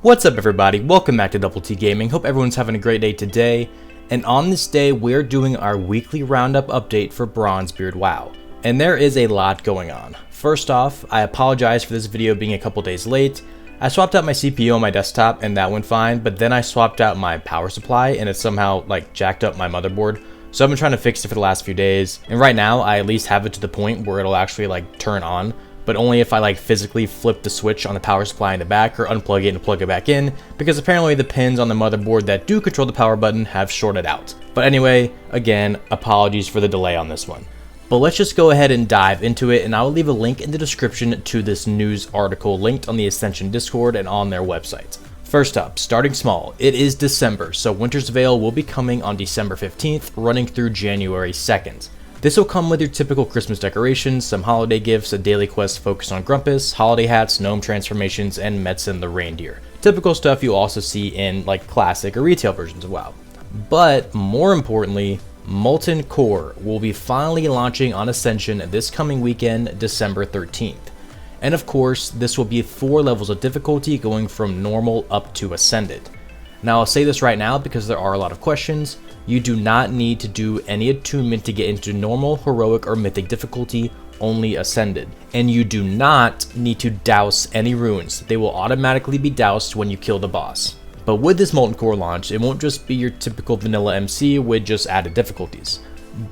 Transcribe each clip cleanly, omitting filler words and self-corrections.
What's up everybody, welcome back to DoubleT Gaming. Hope everyone's having a great day today. And on this day, we're doing our weekly roundup update for Bronzebeard WoW. And there is a lot going on. First off, I apologize for this video being a couple days late. I swapped out my CPU on my desktop and that went fine, but then I swapped out my power supply and it somehow jacked up my motherboard. So I've been trying to fix it for the last few days. And right now, I at least have it to the point where it'll actually turn on. But only if I physically flip the switch on the power supply in the back or unplug it and plug it back in, because apparently the pins on the motherboard that do control the power button have shorted out. But anyway, again, apologies for the delay on this one. But let's just go ahead and dive into it, and I will leave a link in the description to this news article linked on the Ascension Discord and on their website. First up, starting small, it is December, so Winter's Veil will be coming on December 15th, running through January 2nd. This will come with your typical Christmas decorations, some holiday gifts, a daily quest focused on Grumpus, holiday hats, gnome transformations, and Metzen the reindeer. Typical stuff you'll also see in classic or retail versions of WoW. But more importantly, Molten Core will be finally launching on Ascension this coming weekend, December 13th. And of course, this will be 4 levels of difficulty going from normal up to Ascended. Now I'll say this right now because there are a lot of questions. You do not need to do any attunement to get into normal, heroic, or mythic difficulty, only Ascended. And you do not need to douse any runes. They will automatically be doused when you kill the boss. But with this Molten Core launch, it won't just be your typical vanilla MC with just added difficulties.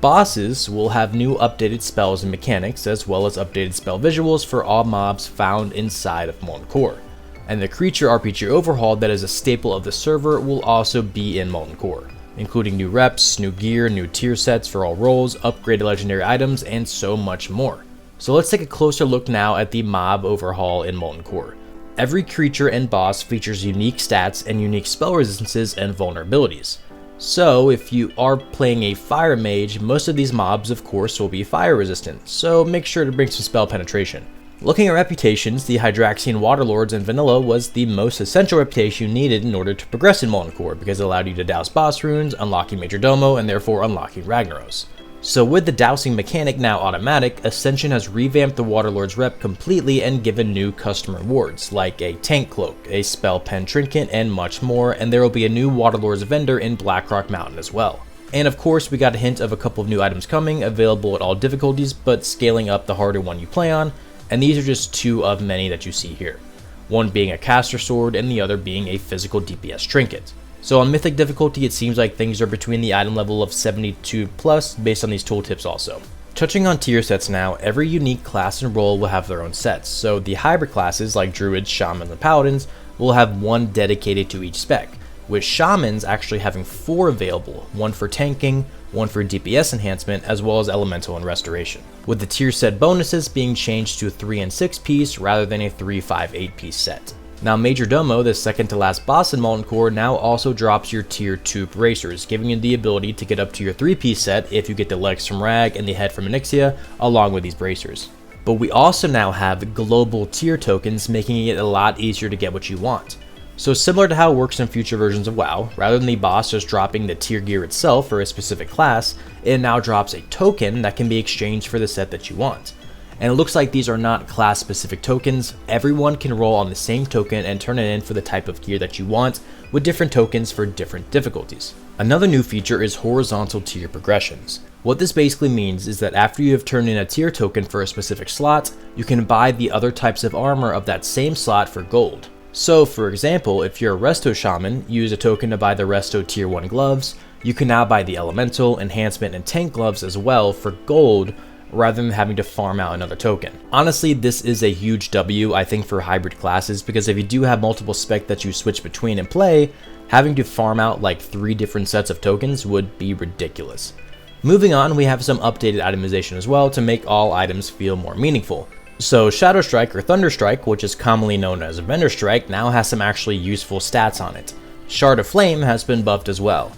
Bosses will have new updated spells and mechanics, as well as updated spell visuals for all mobs found inside of Molten Core. And the creature RPG overhaul that is a staple of the server will also be in Molten Core, including new reps, new gear, new tier sets for all roles, upgraded legendary items, and so much more. So let's take a closer look now at the mob overhaul in Molten Core. Every creature and boss features unique stats and unique spell resistances and vulnerabilities. So if you are playing a fire mage, most of these mobs of course will be fire resistant, so make sure to bring some spell penetration. Looking at reputations, the Hydraxian Waterlords in Vanilla was the most essential reputation you needed in order to progress in Molten Core, because it allowed you to douse boss runes, unlocking Majordomo, and therefore unlocking Ragnaros. So with the dousing mechanic now automatic, Ascension has revamped the Waterlords rep completely and given new custom rewards, like a tank cloak, a spell pen trinket, and much more, and there will be a new Waterlords vendor in Blackrock Mountain as well. And of course, we got a hint of a couple of new items coming, available at all difficulties, but scaling up the harder one you play on. And these are just 2 of many that you see here, one being a caster sword and the other being a physical DPS trinket. So on mythic difficulty, it seems like things are between the item level of 72 plus based on these tooltips also. Touching on tier sets now, every unique class and role will have their own sets, so the hybrid classes like druids, shamans, and paladins will have one dedicated to each spec, with shamans actually having 4 available, one for tanking, one for DPS enhancement, as well as elemental and restoration, with the tier set bonuses being changed to a 3 and 6 piece rather than a 3, 5, 8 piece set. Now Majordomo, the second to last boss in Molten Core, now also drops your tier 2 bracers, giving you the ability to get up to your 3 piece set if you get the legs from Rag and the head from Onyxia along with these bracers. But we also now have global tier tokens, making it a lot easier to get what you want. So similar to how it works in future versions of WoW, rather than the boss just dropping the tier gear itself for a specific class, it now drops a token that can be exchanged for the set that you want. And it looks like these are not class specific tokens. Everyone can roll on the same token and turn it in for the type of gear that you want, with different tokens for different difficulties. Another new feature is horizontal tier progressions. What this basically means is that after you have turned in a tier token for a specific slot, you can buy the other types of armor of that same slot for gold. So for example, if you're a Resto Shaman, use a token to buy the Resto Tier 1 gloves, you can now buy the Elemental, Enhancement, and Tank gloves as well for gold, rather than having to farm out another token. Honestly, this is a huge W, I think, for hybrid classes, because if you do have multiple spec that you switch between and play, having to farm out 3 different sets of tokens would be ridiculous. Moving on, we have some updated itemization as well to make all items feel more meaningful. So Shadow Strike or Thunder Strike, which is commonly known as Vendor Strike, now has some actually useful stats on it. Shard of Flame has been buffed as well.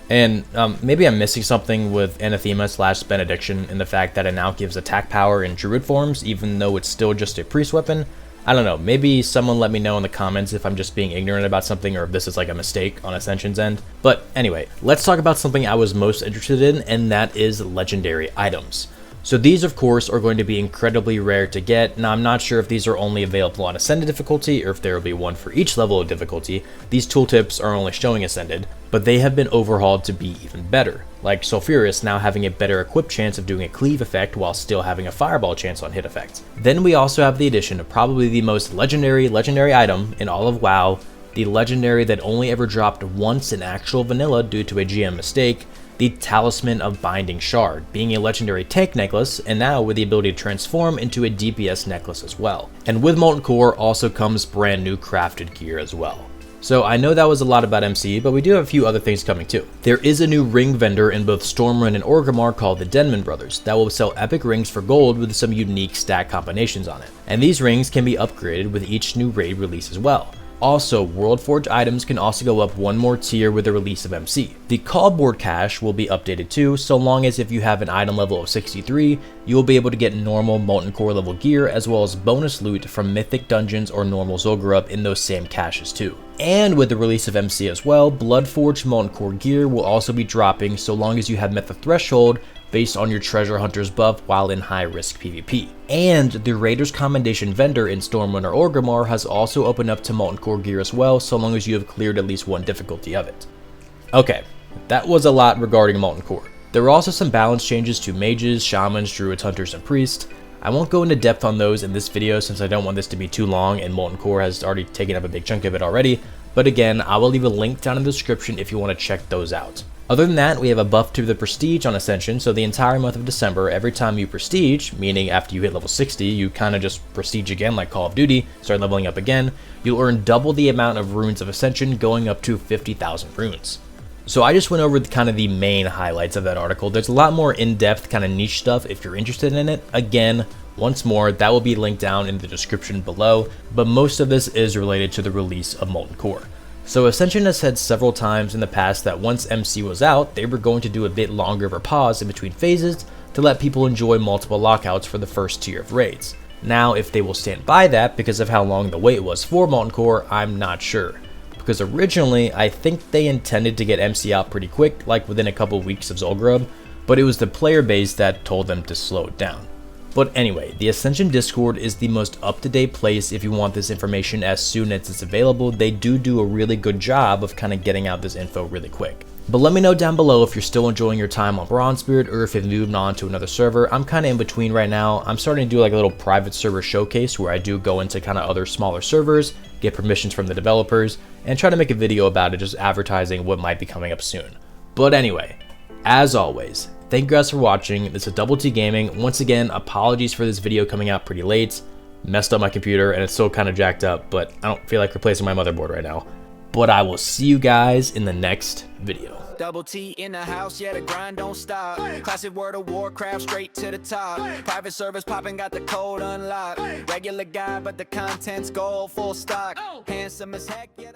And maybe I'm missing something with Anathema / Benediction in the fact that it now gives attack power in druid forms, even though it's still just a priest weapon. I don't know, maybe someone let me know in the comments if I'm just being ignorant about something or if this is a mistake on Ascension's end. But anyway, let's talk about something I was most interested in, and that is legendary items. So these of course are going to be incredibly rare to get. Now I'm not sure if these are only available on Ascended difficulty or if there will be one for each level of difficulty. These tooltips are only showing Ascended, but they have been overhauled to be even better. Like Sulfuras now having a better equipped chance of doing a cleave effect while still having a fireball chance on hit effects. Then we also have the addition of probably the most legendary item in all of WoW, the legendary that only ever dropped once in actual vanilla due to a GM mistake, the Talisman of Binding Shard, being a legendary tank necklace, and now with the ability to transform into a DPS necklace as well. And with Molten Core also comes brand new crafted gear as well. So I know that was a lot about MC, but we do have a few other things coming too. There is a new ring vendor in both Stormwind and Orgrimmar called the Denman Brothers that will sell epic rings for gold with some unique stat combinations on it. And these rings can be upgraded with each new raid release as well. Also, Worldforged items can also go up one more tier with the release of MC. The Callboard cache will be updated too, so long as if you have an item level of 63, you will be able to get normal Molten Core level gear as well as bonus loot from Mythic Dungeons or normal Zul'Gurub in those same caches too. And with the release of MC as well, Bloodforged Molten Core gear will also be dropping so long as you have met the threshold based on your Treasure Hunter's buff while in high risk PvP. And the Raiders Commendation vendor in Stormwind or Orgrimmar has also opened up to Molten Core gear as well, so long as you have cleared at least one difficulty of it. Okay, that was a lot regarding Molten Core. There were also some balance changes to mages, shamans, druids, hunters, and priests. I won't go into depth on those in this video since I don't want this to be too long and Molten Core has already taken up a big chunk of it already, but again, I will leave a link down in the description if you want to check those out. Other than that, we have a buff to the prestige on Ascension, so the entire month of December, every time you prestige, meaning after you hit level 60, you kind of just prestige again like Call of Duty, start leveling up again, you'll earn double the amount of runes of Ascension, going up to 50,000 runes. So I just went over kind of the main highlights of that article. There's a lot more in-depth kind of niche stuff if you're interested in it. Again, once more, that will be linked down in the description below, but most of this is related to the release of Molten Core. So Ascension has said several times in the past that once MC was out, they were going to do a bit longer of a pause in between phases to let people enjoy multiple lockouts for the first tier of raids. Now, if they will stand by that because of how long the wait was for Molten Core, I'm not sure. Because originally, I think they intended to get MC out pretty quick, like within a couple weeks of Zul'Gurub, but it was the player base that told them to slow it down. But anyway, the Ascension Discord is the most up-to-date place if you want this information as soon as it's available. They do a really good job of kind of getting out this info really quick. But let me know down below if you're still enjoying your time on Bronzebeard or if you've moved on to another server. I'm kind of in between right now. I'm starting to do like a little private server showcase where I do go into kind of other smaller servers, get permissions from the developers, and try to make a video about it, just advertising what might be coming up soon. But anyway, as always, thank you guys for watching. This is DoubleT Gaming. Once again, apologies for this video coming out pretty late. Messed up my computer and it's still kind of jacked up, but I don't feel like replacing my motherboard right now. But I will see you guys in the next video. DoubleT in the house, yeah, the grind don't stop. Classic World of Warcraft, straight to the top. Private servers popping, got the code unlocked. Regular guy, but the content's gold, full stock. Handsome as heck, yeah.